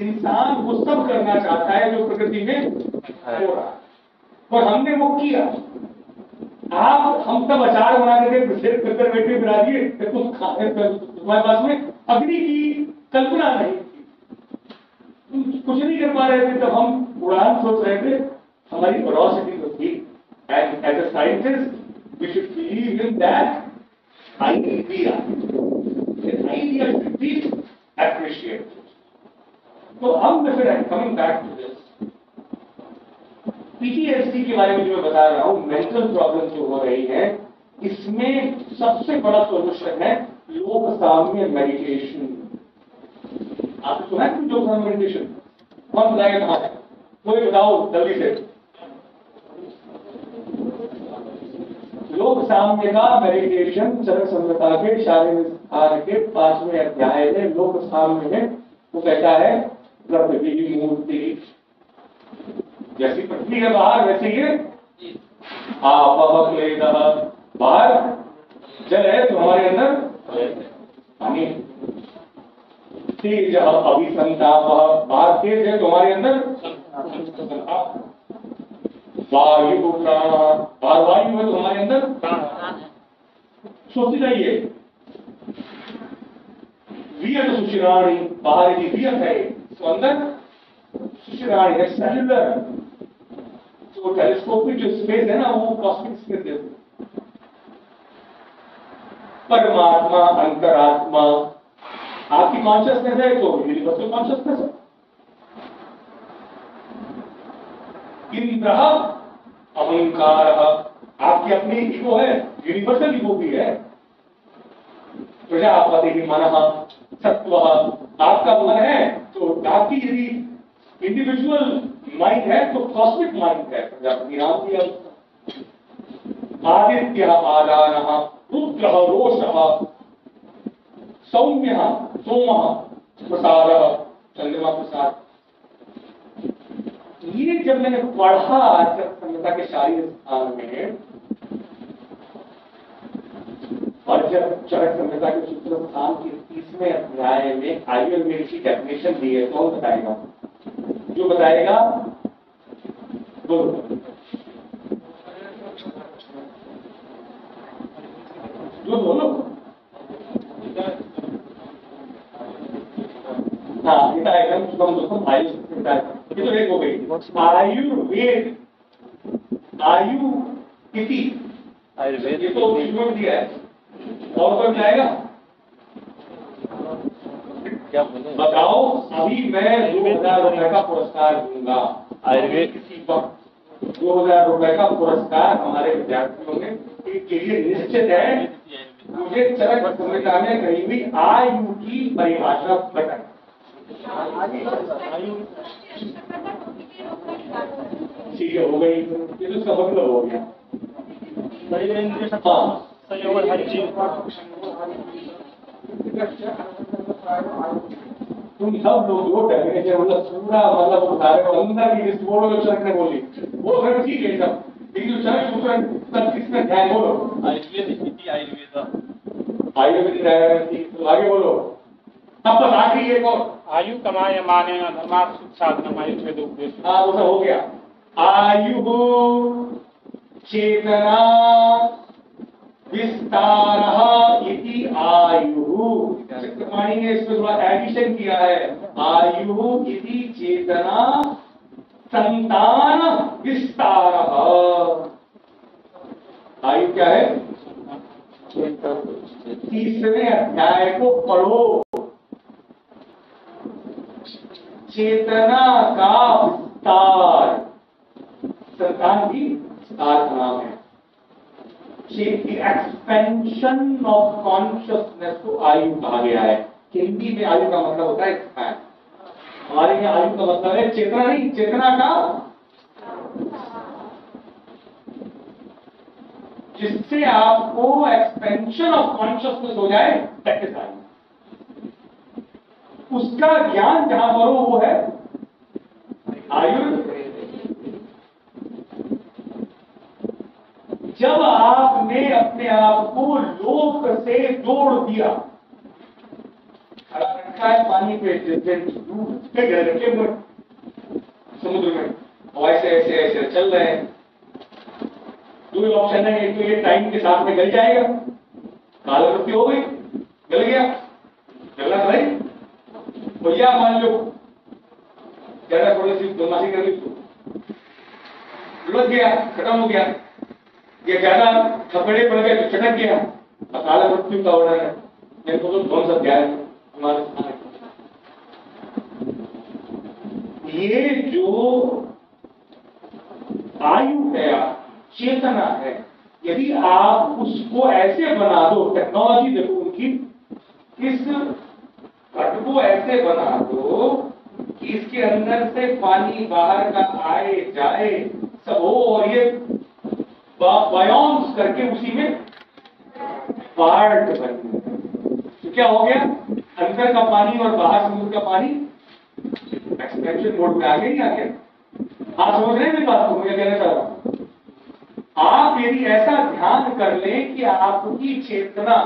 इंसान वो सब करना चाहता है जो प्रकृति में हो रहा है। और हमने वो किया। आप हम सब अचार बना के सिर्फ प्रिजर्वेटिव बना दिए, तुम्हारे पास में अग्नि की कल्पना नहीं थी, तुम कुछ नहीं कर पा रहे थे, तब हम उड़ान सोच रहे थे। हमारी क्यूरियोसिटी तो थी, and as a scientist we should believe in that idea should be appreciated. तो हम फिर coming back to this PTSD के बारे में जो मैं बता रहा हूं, मेंटल प्रॉब्लम जो हो रही है, इसमें सबसे बड़ा सोल्यूशन है योग साम्य मेडिटेशन। आपने सुना है योग साम्य मेडिटेशन? कौन बताएगा कहां है? कोई बताओ जल्दी से। योग साम्य का मेडिटेशन चरक संहिता के शारीरिक के 5वें अध्याय में योग साम्य में वो कहता है प्रकृति मूर्ति जैसी पृथ्वी है बाहर, वैसे ही आप बाहर जल है तो हमारे अंदर पानी। तेज अभिसंताप, बाहर तेज है तो हमारे अंदर वायु प्राण, बाहर वायु है तो हमारे अंदर प्राण। सोचते जाइए, वियत सुशिराणी, बाहर यदि वियत है तो अंदर सुशिराणी है, सेल्युलर। तो टेलीस्कोपिक जो स्पेस है ना, वो कॉस्मिक स्पेस है। परमात्मा, अंतरात्मा, आपकी कॉन्शियसनेस है तो यूनिवर्सल कॉन्शियसनेस है। इंद्र अहंकार, आपकी अपनी ईगो है, यूनिवर्सल ईगो भी है। प्रजापति मनः सत्व, आपका मन है तो आपकी यदि इंडिविजुअल माइंड है तो कॉस्मिक माइंड है, प्रजापति नाम दिया। आदित्य आदान, रुद्र रोष, सौम्य सोम प्रसाद, चंद्रमा प्रसाद। ये जब मैंने पढ़ा चरक संहिता के शारीरिक स्थान में, और जब चरक संहिता के सूत्र स्थान के 30वें अध्याय में आयुर्वेद की डेफिनेशन दी है, कौन बताएगा? जो बताएगा बोलो। जो बोलो। हाँ, पिता एकदम सुगम आयु पिता, ये तो एक हो गई। आयुर्वेद, आयु इति, आयुर्वेद ये तो शुरू दिया है, और कोई बताएगा? बताओ, अभी मैं 2000 रुपए का पुरस्कार दूंगा आयुर्वेद किसी वक्त। 2000 रुपए का पुरस्कार हमारे विद्यार्थियों ने के लिए निश्चित है। मुझे चरक संहिता में कहीं भी आयु की परिभाषा बताएं। ठीक है, हो गई, ये तो इसका मतलब हो गया। तुम सब लोग जो डेफिनेशन मतलब पूरा मतलब बता रहे हो, अंदर की लिस्ट बोलो जो चरक ने बोली वो फिर ठीक है सब, लेकिन जो चरक सूत्र तब किसमें ध्यान बोलो? आयुर्वेद, आयुर्वेद तो आगे बोलो। अब बस आखिरी एक और, आयु कमाय माने धर्मार्थ सुख साधन आयुर्वेद उपदेश। हाँ वो सब हो गया। आयु चेतना विस्तार इति आयु, प्रमाणी ने इसमें थोड़ा एडिशन किया है। आयु इति चेतना संतान विस्तार। आयु क्या है? 30वें अध्याय को पढ़ो। चेतना का विस्तार, संतान की विस्तार का नाम है। एक्सपेंशन ऑफ कॉन्शियसनेस को आयु कहा गया है। हिंदी में आयु का मतलब होता है एक्सपैंड, हमारे यहाँ आयु का मतलब है चेतना नहीं, चेतना का जिससे आपको एक्सपेंशन ऑफ कॉन्शियसनेस हो जाए, दैट इज आयु। उसका ज्ञान जहां पर हो वो है आयु। जब आपने अपने आप को लोक से जोड़ दिया, खड़ा रखा है पानी पे, डूब के समुद्र में, ऐसे ऐसे ऐसे चल रहे हैं, दो ही ऑप्शन है, एक तो ये टाइम के साथ में गल जाएगा, काल मृत्यु हो गई, गल गया, गलना भाई भैया मान लो ज्यादा थोड़ी सी बदमाशी कर ली लुढ़क गया, खत्म हो गया, ये ज्यादा थपड़े पड़ गए तो चटक गया, अकाल मृत्यु का वर्णन है। मेरे को तो कौन सा ध्यान हमारे ये जो आयु है, चेतना है, यदि आप उसको ऐसे बना दो, टेक्नोलॉजी देखो उनकी, इस घट को ऐसे बना दो कि इसके अंदर से पानी बाहर का आए जाए सब हो, और ये बायोन्स करके उसी में पार्ट बने, तो क्या हो गया, अंदर का पानी और बाहर समुद्र का पानी एक्सपेंशन मोड में आ गया, नहीं आ गया? आप समझ रहे हैं मेरी बात को, मैं कहना चाह रहा हूं। आप यदि ऐसा ध्यान कर लें कि आपकी चेतना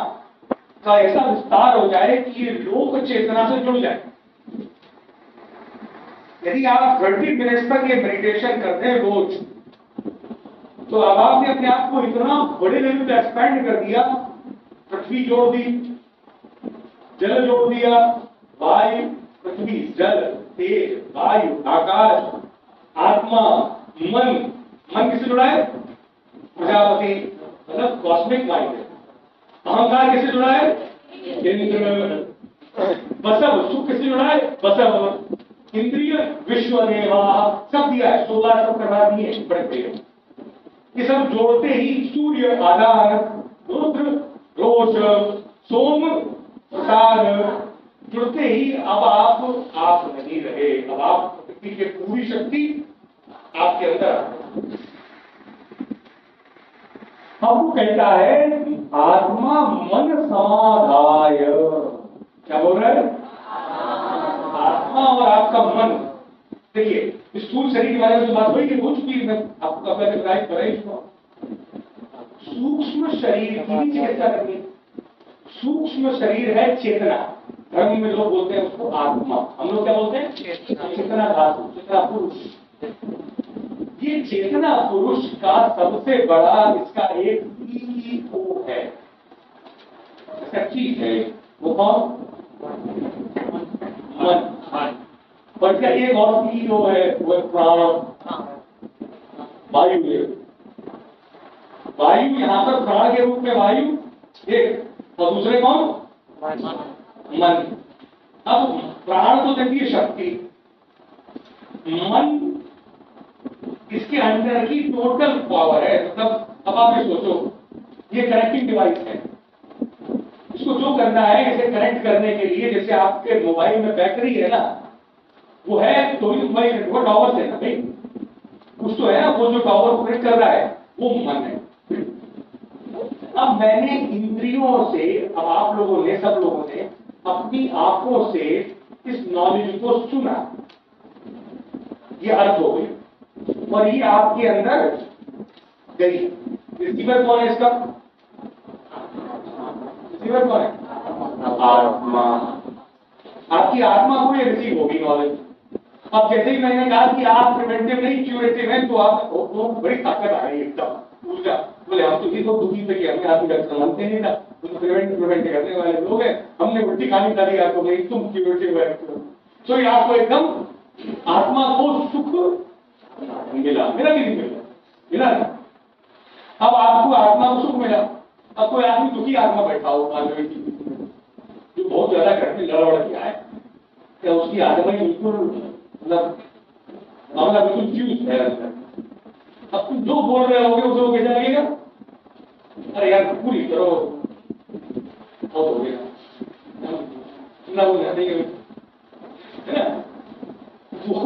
का ऐसा विस्तार हो जाए कि ये लोक चेतना से जुड़ जाए, यदि आप 30 मिनट्स तक ये मेडिटेशन करते हैं रोज, तो अब आपने अपने आप को इतना बड़े लेवल पे एक्सपैंड कर दिया, पृथ्वी जोड़ दी, जल जोड़ दिया, वायु, पृथ्वी, जल, तेज, वायु, आकाश, आत्मा, मन, मन किससे जुड़ा है? प्रजापति, मतलब कॉस्मिक माइंड है। अहंकार किससे जुड़ा है? इंद्र। बसव, सुख किससे जुड़ा है? बसव। इंद्रिय विश्व देवा, सब दिया है, 16 सब करवा दिए बड़े प्रिय। ये सब जोड़ते ही सूर्य आधार, रुद्र रोष, सोम प्रसाद, जुड़ते ही अब आप नहीं रहे, अब आप प्रकृति की पूरी शक्ति आपके अंदर। अब वो कहता है कि आत्मा मन समाधाय, क्या बोल रहा है? आत्मा और आपका मन, देखिए स्थूल शरीर के बारे में जो बात हुई कि हो चुकी है, आपको पहले बताया कराई इसको। सूक्ष्म शरीर की भी चिकित्सा करनी। सूक्ष्म शरीर है चेतना, धर्म में लोग बोलते हैं उसको आत्मा, हम लोग क्या बोलते हैं? चेतना धातु, चेतना पुरुष। ये चेतना पुरुष का सबसे बड़ा इसका एक ईगो है, इसका चीज है, वो कौन? मन। और इसका एक और ईगो है, वो प्राण, वायु है। वायु यहां पर प्राण के रूप में वायु एक, और दूसरे कौन? मन। अब प्राण तो देखिए शक्ति, मन इसके अंदर की टोटल पावर है। मतलब अब आप ये सोचो, ये कनेक्टिंग डिवाइस है, इसको जो करना है इसे कनेक्ट करने के लिए, जैसे आपके मोबाइल में बैटरी है ना, वो है 24 मोबाइल, वो टावर से ना भाई, कुछ तो है, वो जो टावर को कनेक्ट कर रहा है वो मन है। अब मैंने इंद्रियों से, अब आप लोगों ने, सब लोगों ने अपनी आंखों से इस नॉलेज को सुना, ये अर्थ हो गई, और ये आपके अंदर गई। रिसीवर कौन है इसका? रिसीवर कौन है? आत्मा। आपकी आत्मा को ये रिसीव होगी नॉलेज। अब जैसे ही मैंने कहा कि आप प्रिवेंटिव नहीं क्यूरेटिव हैं, तो आप वो बड़ी ताकत आ गई एकदम ऊर्जा। बोले हम तो किसी दुखी थे कि हमें आप डॉक्टर मानते नहीं ना, तुम प्रिवेंट करने वाले लोग हैं, हमने उल्टी खानी डाली आपको, नहीं तुम क्यूरेटिव है। तो ये आपको एकदम आत्मा को सुख मिला, मेरा भी मिला। अब आपको आत्मा को सुख मिला। अब कोई आदमी दुखी आत्मा बैठा हो जो बहुत ज्यादा घर में लड़बड़ किया है, क्या उसकी आत्मा बिल्कुल मतलब मामला बिल्कुल फ्यूज है। अब तुम जो बोल रहे होगे उसे वो कैसा लगेगा? अरे यार पूरी करो, बहुत हो गया ना, वो नहीं है ना, वो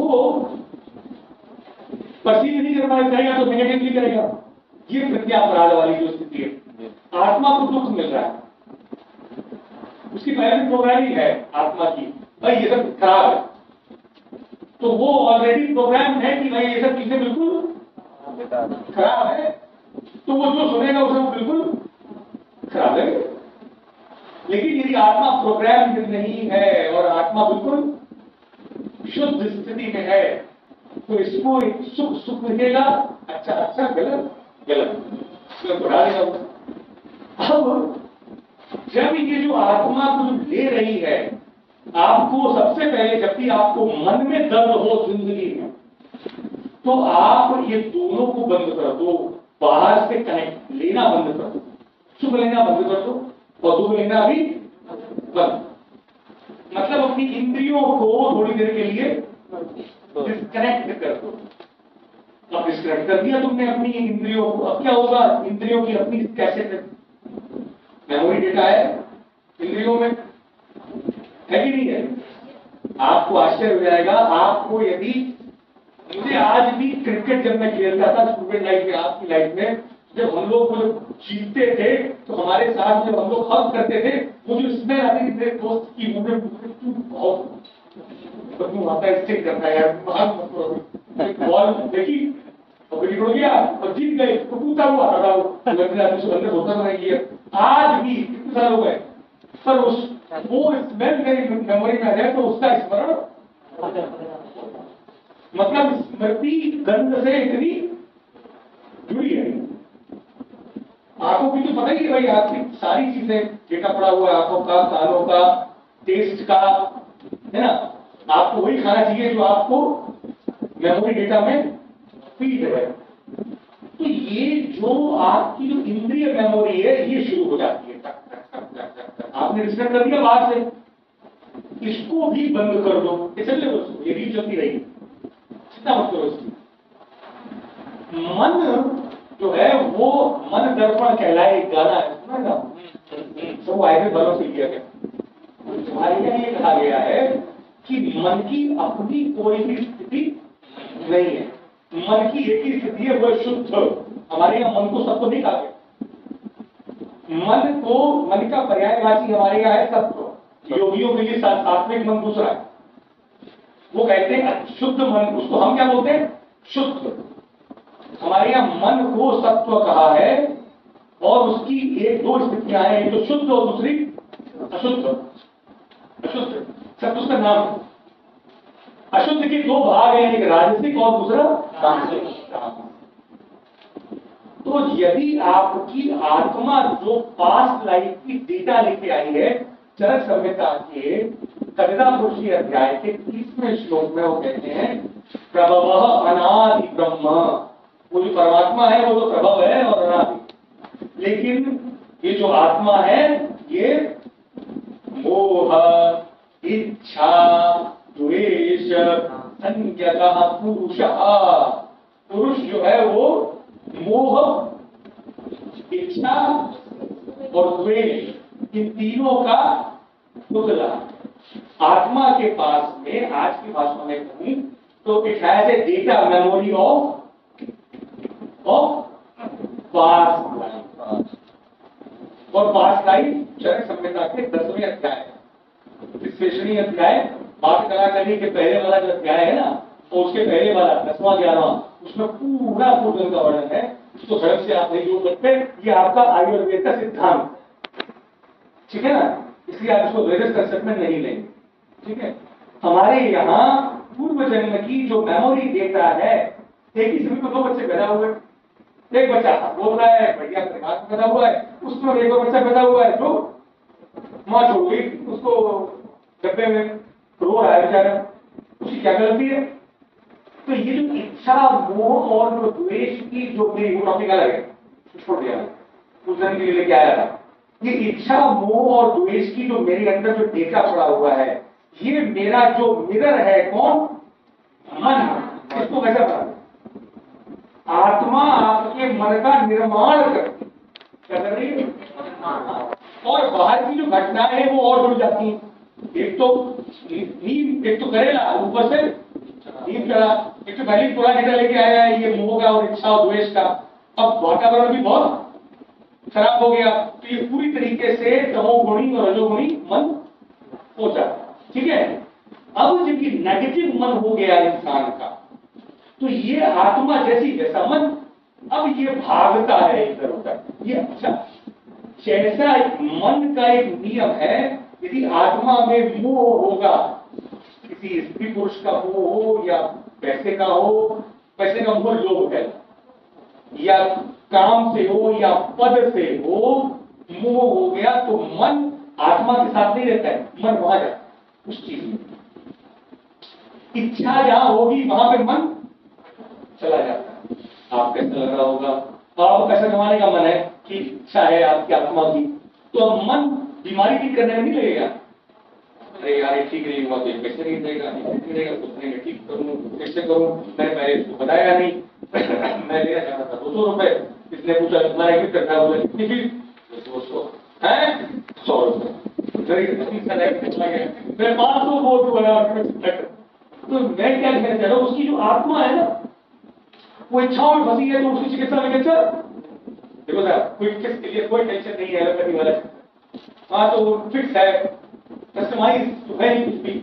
परसीव नहीं कर पाएगा तो नेगेटिवली करेगा। ये प्रत्यापराध वाली जो स्थिति है, आत्मा को दुख मिल रहा है, उसकी पहले प्रोग्रामिंग है आत्मा की, भाई ये सब खराब है, तो वो ऑलरेडी प्रोग्राम है कि भाई ये सब चीजें बिल्कुल खराब है, तो वो जो सुनेगा उसे बिल्कुल खराब है। लेकिन यदि आत्मा प्रोग्राम नहीं है और आत्मा बिल्कुल शुद्ध स्थिति में है, तो इसको सुख सुख लिखेगा, अच्छा अच्छा, गलत गलत। उसमें बढ़ा देगा वो। अब जब ये जो आत्मा को जो ले रही है, आपको सबसे पहले जब भी आपको मन में दर्द हो जिंदगी में, तो आप ये दोनों को बंद कर दो, बाहर से कनेक्ट लेना बंद कर दो, सुख लेना बंद कर दो और दुख लेना भी बंद। मतलब अपनी इंद्रियों को थोड़ी देर के लिए डिस्कनेक्ट कर दो। अब डिस्कनेक्ट कर दिया तुमने अपनी इंद्रियों को, अब क्या होगा? इंद्रियों की अपनी कैसे मेमोरी डेटा है इंद्रियों में, है कि नहीं है? आपको आश्चर्य हो जाएगा, आपको यदि मुझे आज भी क्रिकेट जब मैं खेलता था स्टूडेंट लाइफ में, आपकी लाइफ में, जब हम लोग जीतते थे तो हमारे साथ जब हम लोग हक करते थे, वो जो स्मेल आती थी मेरे दोस्त की, मुझे बहुत बदबू आता है, स्टिक करता है यार, बॉल देखी और विकेट हो गया और जीत गए तो पूछा हुआ था अंदर होता नहीं। आज भी कितने साल हो गए सर, उस वो स्मेल मेरी मेमोरी में आ जाए तो उसका स्मरण, मतलब स्मृति गंध से इतनी जुड़ी है। आंखों की तो पता ही है भाई, आपकी सारी चीजें डेटा पड़ा हुआ है, आंखों का, कानों का, टेस्ट का, है ना? आपको वही खाना चाहिए जो आपको मेमोरी डेटा में फीड है। तो ये जो आपकी जो इंद्रिय मेमोरी है ये शुरू हो जाती है, टक टक टक टक टक टक। आपने रिस्टर कर दिया बाहर से, इसको भी बंद कर दो, चलिए दोस्तों ये भी चलती रहेगी, चिंता मत करो इसकी। मन जो है वो मन दर्पण कहलाए, गाना है सुना ना, सब आए भरों से किया गया। हमारे यहाँ ये कहा गया है कि मन की अपनी कोई भी स्थिति नहीं है, मन की एक ही स्थिति है, वो शुद्ध। हमारे यहाँ मन को सबको नहीं कहा गया, मन को, मन का पर्यायवाची हमारे यहाँ है सत्व। योगियों के लिए सात्विक मन दूसरा है, वो कहते हैं शुद्ध मन, उसको हम क्या बोलते हैं? शुद्ध। हमारे यहाँ मन को सत्व कहा है और उसकी एक दो स्थितियां हैं, एक तो शुद्ध और दूसरी अशुद्ध। अशुद्ध सत्व उसका नाम है। अशुद्ध के दो भाग हैं, एक राजसिक और दूसरा तामसिक। तो यदि आपकी आत्मा जो पास्ट लाइफ की डेटा लेके आई है, चरक संहिता के कविता पुरुषी अध्याय के 30वें श्लोक में वो कहते हैं प्रभवः अनादि ब्रह्म। वो जो परमात्मा है वो तो प्रभव है और अनादि, लेकिन ये जो आत्मा है ये मोह, इच्छा, द्वेष, संज्ञकः पुरुषः। पुरुष जो है वो मोह, इच्छा और द्वेष, इन तीनों का पुतला। आत्मा के पास में, आज की भाषा में कहूं तो it has a data memory of past life. और पास्ट लाइफ चरक संहिता के 10वें अध्याय, विश्लेषणी अध्याय, बात कलाकारी के पहले वाला जो अध्याय है ना, तो उसके पहले वाला 10वां 11वां, उसमें पूरा पूजन का वर्णन है। उसको सड़क से आप नहीं जोड़ सकते, ये आपका आयुर्वेद का सिद्धांत, ठीक है ना? इसलिए आप इसको वेदस कंसेप्ट में नहीं लेंगे, ठीक है? हमारे यहाँ पूर्व जन्म की जो मेमोरी डेटा है, एक ही समय में दो बच्चे पैदा हुए, एक बच्चा बोल रहा है, बढ़िया परिवार में पैदा हुआ है, उसमें एक और बच्चा पैदा हुआ है जो माँ छोड़ गई, उसको डब्बे में रो रहा है बेचारा, उसकी क्या गलती है? तो ये जो इच्छा, मोह और जो द्वेष की जो मेरी टॉपिक अलग है, छोड़ दिया उस दिन के लिए लेके आया था। ये इच्छा, मोह और द्वेष की जो मेरे अंदर जो डेटा पड़ा हुआ है, ये मेरा जो मिरर है, कौन? मन। इसको कैसे पता? आत्मा आपके मन का निर्माण करती, क्या कर रही है? और बाहर की जो घटनाएं हैं वो और जुड़ जाती हैं। एक तो नींद, एक तो करेला, ऊपर से नींद करा, एक तो पहले पूरा डेटा लेके आया है ये मोह का और इच्छा और द्वेष का। अब वातावरण भी बहुत खराब हो गया, तो ये पूरी तरीके से तमोगुणी और रजोगुणी मन हो जाता, ठीक है? अब जब ये नेगेटिव मन हो गया इंसान का, तो ये आत्मा जैसी जैसा मन, अब ये भागता है इधर उधर। ये अच्छा, जैसा मन का एक नियम है, यदि आत्मा में मोह होगा, किसी स्त्री पुरुष का मोह हो या पैसे का हो, पैसे का मोह लोभ है, या काम से हो या पद से हो, मोह हो गया तो मन आत्मा के साथ नहीं रहता है, मन वहां जाता है उस चीज में। इच्छा जहां होगी वहां पे मन चला जाता है। आप कैसा लग रहा होगा, और आपको पैसा कमाने का मन है कि इच्छा है आपकी आत्मा की, तो अब मन बीमारी ठीक करने में नहीं लगेगा। अरे यार ये ठीक नहीं हुआ तो कैसे नहीं देगा, सोचने में ठीक करूं, कैसे करूं, मैंने पहले इसको बताया नहीं मैं लेना चाहता था 200 रुपए, इसने पूछा तुम्हारा एक करता बोला कितनी फीस, 200 है 100 रुपए, मैं 500 बोल दूंगा। तो मैं क्या कहना चाह रहा हूँ, उसकी जो आत्मा है ना वो इच्छाओं में फंसी है, तो उसकी चिकित्सा में कैसे देखो साहब, कोई के लिए कोई टेंशन नहीं है एलोपैथी वाला। हाँ तो फिक्स है, कस्टमाइज तो है नहीं, कुछ भी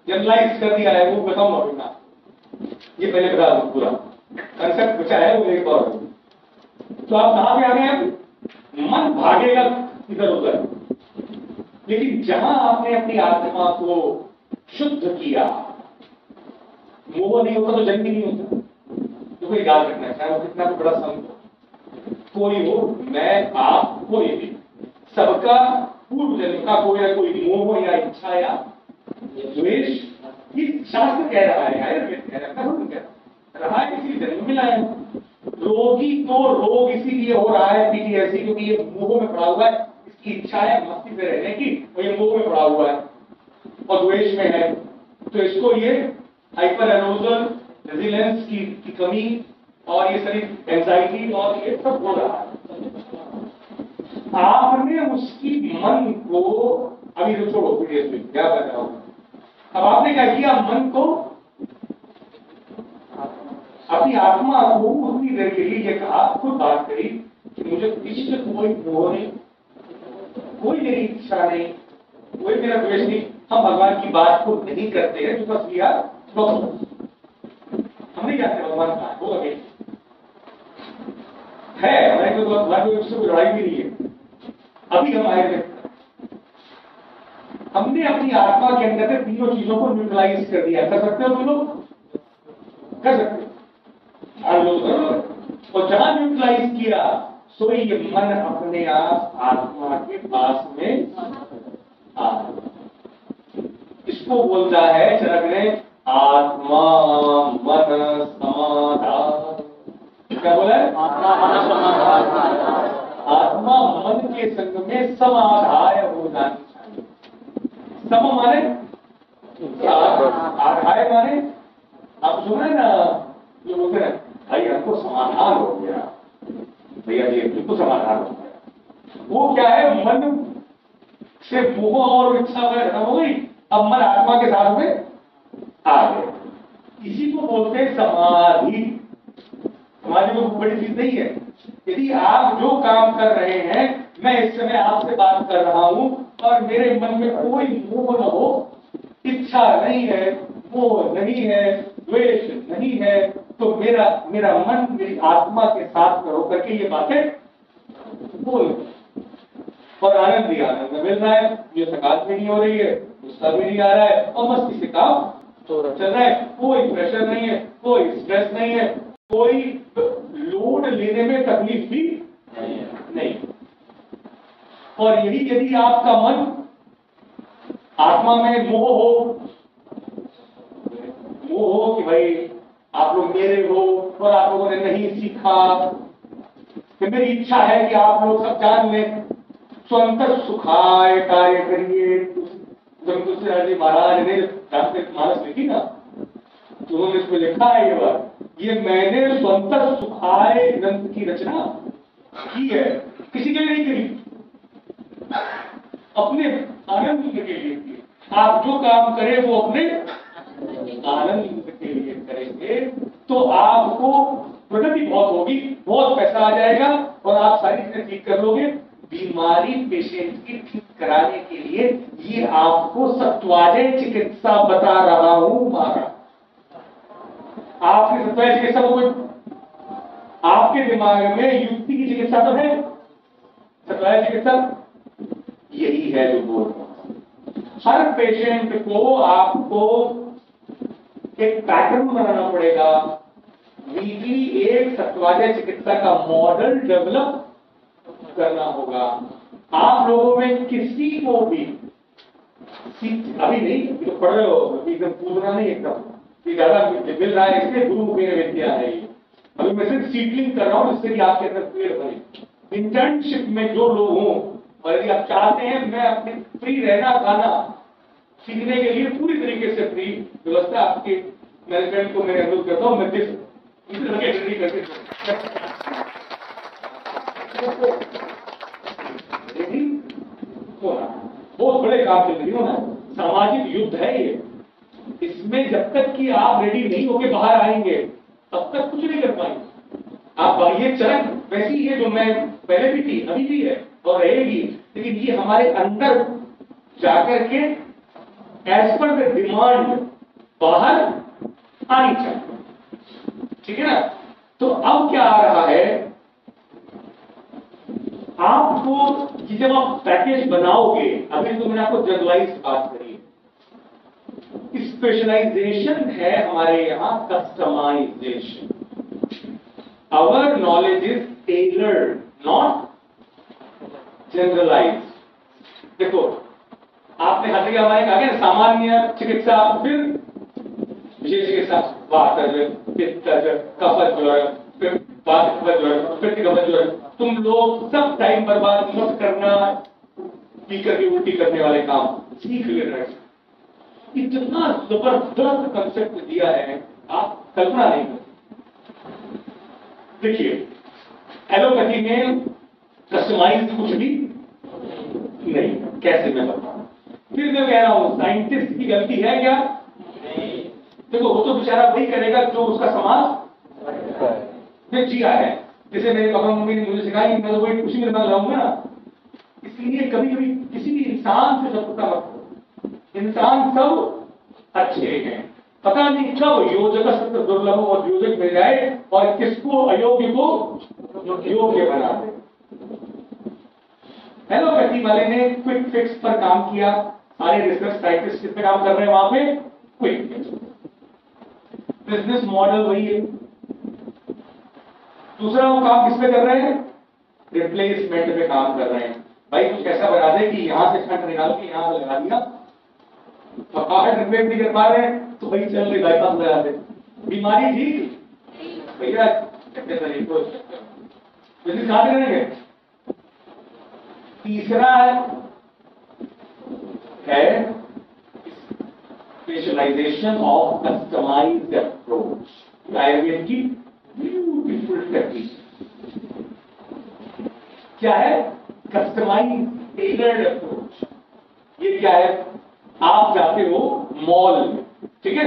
जनरलाइज कर दिया है, वो बताऊंगा अपना, ये पहले बता दो पूरा कंसेप्ट बचा है वो एक और। तो आप कहां पे आ गए हैं, मन भागेगा इधर उधर, लेकिन जहां आपने अपनी आत्मा को शुद्ध किया, मोह नहीं होता तो जन्म भी नहीं होता। तो कोई याद रखना है, चाहे वो कितना भी बड़ा संत हो, कोई हो, मैं आप कोई भी, सबका पूर्व जन्म का कोई ना कोई मोह या इच्छा या द्वेष, ये शास्त्र कह रहा है, आयुर्वेद कह रहा है, किसी जन्म मिला है। रोगी तो रोग इसीलिए हो रहा है पीटीएसडी, क्योंकि ये मोह में पड़ा हुआ है, इसकी इच्छा है मस्ती से रहने की, और ये मोह में पड़ा हुआ है और द्वेष में है, तो इसको ये हाइपर एरोजल रेजिलेंस की कमी और ये सारी एंजाइटी और ये सब हो रहा है। आपने उसकी मन को, अभी तो छोड़ो पीटीएसडी क्या कर रहा हूं, अब आपने क्या किया, मन को, अपनी आत्मा को उतनी देर के लिए ये कहा, खुद बात करी कि मुझे किसी कोई मोह नहीं, कोई मेरी इच्छा नहीं, कोई मेरा द्वेष नहीं। हम भगवान की बात को नहीं करते हैं, बिकॉज वी आर डॉक्टर्स, हम नहीं जानते भगवान का होगा है, हमारे को भगवान को उससे कोई लड़ाई भी नहीं है। अभी हम आए थे, हमने अपनी आत्मा के अंदर तीनों चीजों को न्यूट्रलाइज कर दिया। कर सकते हो तुम लोग, कर सकते हो, और जहां न्यूट्रलाइज किया सो ये मन अपने आप आत्मा के पास में आ, इसको बोलता है चरक ने आत्मा मन समाधान। क्या बोला है, आत्मा मन समाधान, आत्मा मन के संग में समाधाय हो जानी चाहिए। सम माने आधाय माने, आप सुन रहे ना जो बोलते हैं भाई हमको समाधान हो गया, भैया जी बिल्कुल समाधान हो गया। वो क्या है, मन से मोह और इच्छा खत्म हो गई, अब मन आत्मा के साथ में आ गया। इसी को बोलते हैं समाधि। समाधि को बड़ी चीज नहीं है। यदि आप जो काम कर रहे हैं, मैं इस समय आपसे बात कर रहा हूं और मेरे मन में कोई मोह न हो, इच्छा नहीं है, मोह नहीं है, द्वेष नहीं है, तो मेरा मन मेरी आत्मा के साथ में होकर के ये बातें बोल, और आनंद भी आनंद मिल रहा है, ये थकान भी नहीं हो रही है, गुस्सा भी नहीं आ रहा है, और मस्ती से काम चल रहा है, कोई प्रेशर नहीं है, कोई स्ट्रेस नहीं है, कोई लोड लेने में तकलीफ भी नहीं। और यही यदि आपका मन आत्मा में मोह हो कि भाई आप लोग मेरे हो और आप लोगों ने नहीं सीखा, कि मेरी इच्छा है कि आप लोग सब जान लें, स्वतंत्र सुखाय कार्य करिए। जब तुलसीदास जी महाराज ने रामचरित मानस लिखी ना, तो उन्होंने इसमें लिखा है ये बात, ये मैंने स्वतंत्र सुखाय ग्रंथ की रचना की है, किसी के लिए नहीं करी, अपने आनंद के लिए की। आप जो काम करें वो अपने आनंद के लिए करेंगे तो आपको प्रगति बहुत होगी, बहुत पैसा आ जाएगा और आप सारी चीजें ठीक कर लोगे। बीमारी पेशेंट की ठीक कराने के लिए ये आपको सत्वाजय चिकित्सा बता रहा हूं महाराज। आपकी सत्वाजय चिकित्सा को आपके दिमाग में युक्ति की चिकित्सा तो है, सत्वाजय चिकित्सा यही है जो बोल रहा हूं। हर पेशेंट को आपको एक पैटर्न बनाना पड़ेगा, वीकली एक सत्वाजय चिकित्सा का मॉडल डेवलप करना होगा। आप लोगों में किसी को भी अभी नहीं तो पढ़ रहे हो, एकदम पूरा नहीं, एकदम ये ज्यादा मिल रहा है, इसलिए गुरु मेरे विद्या है ये। अभी मैं सिर्फ सीडलिंग कर रहा हूँ, इससे कि आपके अंदर पेड़ बने। इंटर्नशिप में जो लोग हों और यदि आप चाहते हैं मैं अपने फ्री रहना खाना सीखने के लिए पूरी तरीके से फ्री व्यवस्था आपके मैनेजमेंट को मैं अनुरोध करता हूँ। मैं इसी तरह के करके बहुत बड़े काम चल रही हो ना, सामाजिक युद्ध है ये। इसमें जब तक कि आप रेडी नहीं होके बाहर आएंगे तब तक कुछ नहीं कर पाएंगे। आप बाह्य चरण वैसी है जो मैं पहले भी थी, अभी भी है और रहेगी, लेकिन ये हमारे अंदर जाकर के एज पर द डिमांड बाहर आनी चाहिए। ठीक है ना? तो अब क्या आ रहा है, आपको जब आप पैकेज बनाओगे, अभी तो मैंने आपको जनरलाइज बात करी, स्पेशलाइजेशन है हमारे यहां customization. Our knowledge is tailored not generalize. देखो आपने हर जगह हमारे कहा ना, सामान्य चिकित्सा फिर विशेष चिकित्सा, वातज, पित्तज, कफज ज्वर, फिर वातज ज्वर, फिर कफज ज्वर। तुम लोग सब टाइम बर्बाद मत करना पी करके उल्टी करने वाले काम सीख ले रहे। इतना जबरदस्त कंसेप्ट दिया है, आप कल्पना नहीं कर। देखिए एलोपैथी में कस्टमाइज कुछ भी नहीं, कैसे मैं बताऊं? फिर मैं कह रहा हूं साइंटिस्ट की गलती है क्या? नहीं। देखो वो तो बेचारा वही करेगा जो उसका समाज में जिया है। जैसे मेरे पापा मम्मी ने मुझे सिखाया, मैं तो वही खुशी में मैं लाऊंगा ना। इसलिए कभी कभी किसी भी इंसान से शत्रुता मत करो। इंसान सब अच्छे हैं, पता नहीं कब योजक सत्य दुर्लभ और योजक मिल जाए और किसको अयोग्य को योग्य बना दे। एलोपैथी वाले ने क्विक फिक्स पर काम किया, सारे रिसर्च साइंटिस्ट किस पे काम कर रहे हैं वहां पे? Quick fix. बिजनेस मॉडल वही है। दूसरा वो काम किस पे कर रहे हैं? रिप्लेसमेंट पे काम कर रहे हैं। भाई कुछ ऐसा बना दे कि यहां से स्टंट निकाल के यहां पे लगा दिया, रिप्लेस नहीं कर पा रहे हैं तो भाई चल रही बाईपास लगा दे, बीमारी ठीक भैया बिजनेस कहां से करेंगे? तीसरा है specialization of customized approach. Ayurveda की ब्यूटीफुल टेक्निक क्या है? Customize tailored approach. ये क्या है? आप जाते हो मॉल में, ठीक है,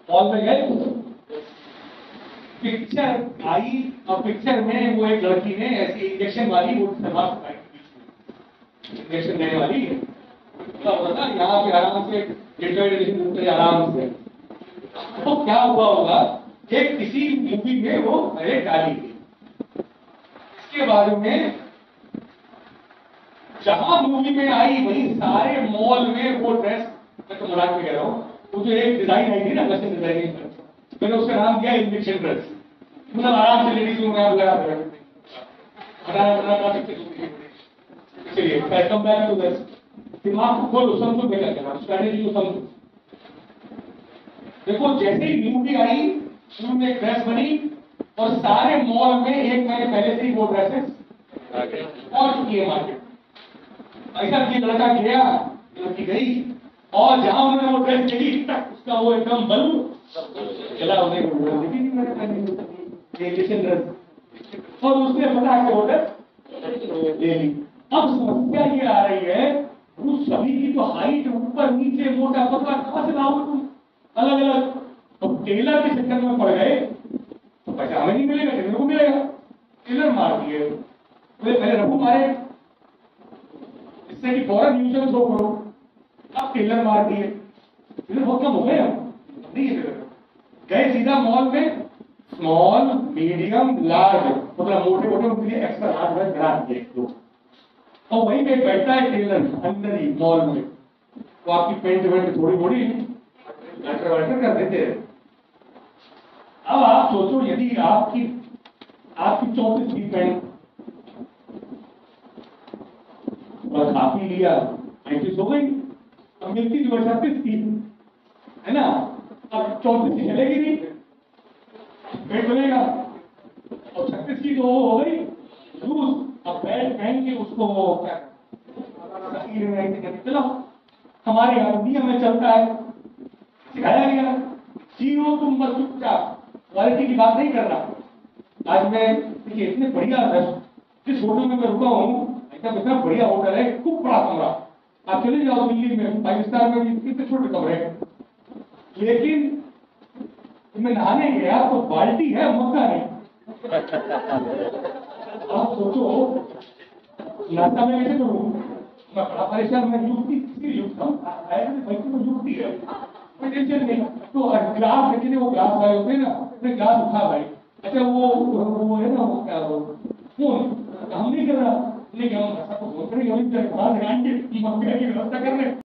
मॉल में गए, पिक्चर आई और पिक्चर में वो एक लड़की ने ऐसी इंजेक्शन वाली वो इंजेक्शन देने वाली क्या होता था, यहाँ पे आराम से आराम से। तो क्या हुआ होगा, एक किसी मूवी में वो डाली गई। इसके बाद में जहां मूवी में आई वही सारे मॉल में वो ड्रेस, मैं तो मजाक में कह रहा हूँ, वो जो एक डिजाइन आई थी ना फैशन डिजाइनिंग, मैंने उसका नाम दिया इंजेक्शन ड्रेस। मतलब आराम से लेडीज लोग यहाँ लगा चलिए कम बैक टू दिस। दिमाग को खोलो, समझो मेरा कहना, स्ट्रैटेजी को समझो। देखो जैसे ही मूवी आई, शुरू में एक ड्रेस बनी और सारे मॉल में एक महीने पहले से ही वो ड्रेसेस और चुकी है मार्केट। ऐसा कि लड़का गया, लड़की गई और जहां उन्होंने वो ड्रेस देखी उसका वो एकदम बल्ब जला होने को और उसने फटाक से वो ड्रेस ले ली। अब समस्या ये आ रही है, वो सभी की तो हाइट ऊपर नीचे मोटा पतला कहां से लाओगे तुम अलग अलग? तो टेलर के चक्कर में पड़ गए तो पैसा हमें नहीं मिलेगा, टेलर को मिलेगा। टेलर मार दिए, पहले रघु मारे इससे कि फौरन यूजर थ्रो करो, अब टेलर मार दिए, टेलर बहुत कम हो गए। नहीं गए सीधा मॉल में, स्मॉल मीडियम लार्ज, मतलब मोटे मोटे उनके लिए एक्स्ट्रा लार्ज में बना दिए दो, और वहीं पे बैठता है टेलर अंदर ही मॉल में। तो आपकी पेंट वेंट थोड़ी थोड़ी अल्टर वल्टर कर देते हैं। अब आप सोचो, यदि आपकी 34 सीट है और खा पी लिया, 35 हो गई, अब मिलती जो 36 की है ना, अब 34 की चलेगी नहीं, पेट बनेगा, और 36 की तो हो गई लूज, अब बेल्ट पहन के उसको क्या शरीर में ऐसे करके चलो। हमारे यहाँ नियम में चलता है, सिखाया गया, जियो तुम बस चुपचाप, क्वालिटी की बात नहीं कर रहा। आज मैं देखिए इतने बढ़िया जिस होटल में मैं रुका हूँ, इतना बढ़िया होटल है, खूब बड़ा कमरा, आप चले जाओ दिल्ली में 5 स्टार में भी कितने छोटे कमरे हैं, लेकिन मैं नहाने गया तो बाल्टी है, मग्गा नहीं। आप सोचो नाश्ता में कैसे करूँ, मैं बड़ा परेशान, मैं युक्ति है, कोई टेंशन नहीं। तो ग्लास लेकिन वो ग्लास वाले होते हैं ना, अपने ग्लास उठा भाई, अच्छा वो है ना, वो क्या फोन हम नहीं कर रहा, लेकिन हम ऐसा तो बोल रहे हैं, व्यवस्था कर रहे